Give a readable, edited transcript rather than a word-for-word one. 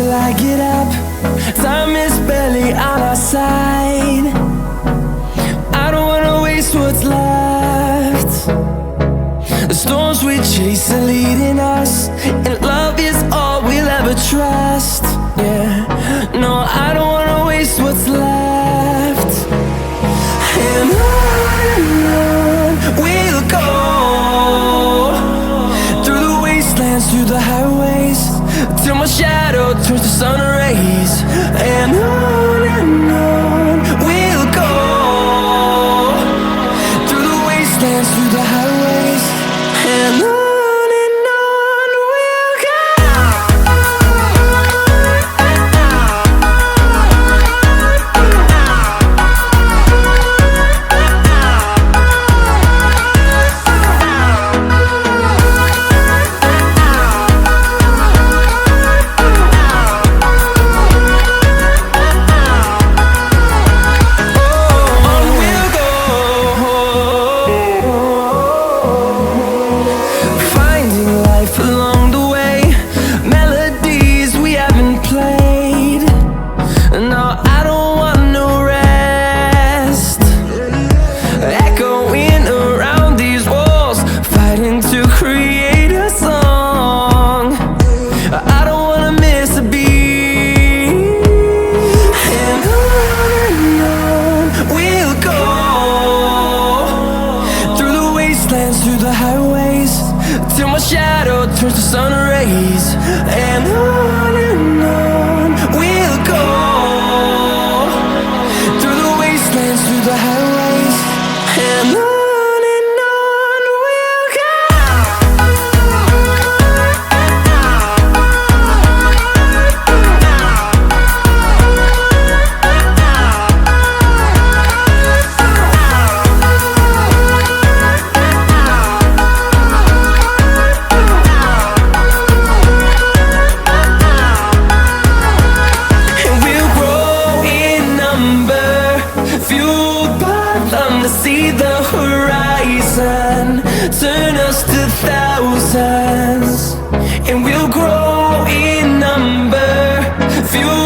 till I get up. Time is barely on our side. I don't wanna waste what's left. The storms we chase are leading us, and love is all we'll ever trust. Yeah, no, I don't wanna waste what's left. And on we'll go, through the wastelands, through the highways, till my shadow turns to sun rays. And on we'll go, through the wastelands, through the highways, and on we'll go. Along the way, melodies we haven't played. No, I don't want no rest. Echoing around these walls, fighting to create a song. I don't wanna miss a beat. And on we'll go, through the wastelands, through the highways, till my shadow turns to sun rays. And on we'll go, through the wastelands, through the highways, and on we'll go. Fueled by them to see the horizon, turn us to thousands, and we'll grow in number. Fueled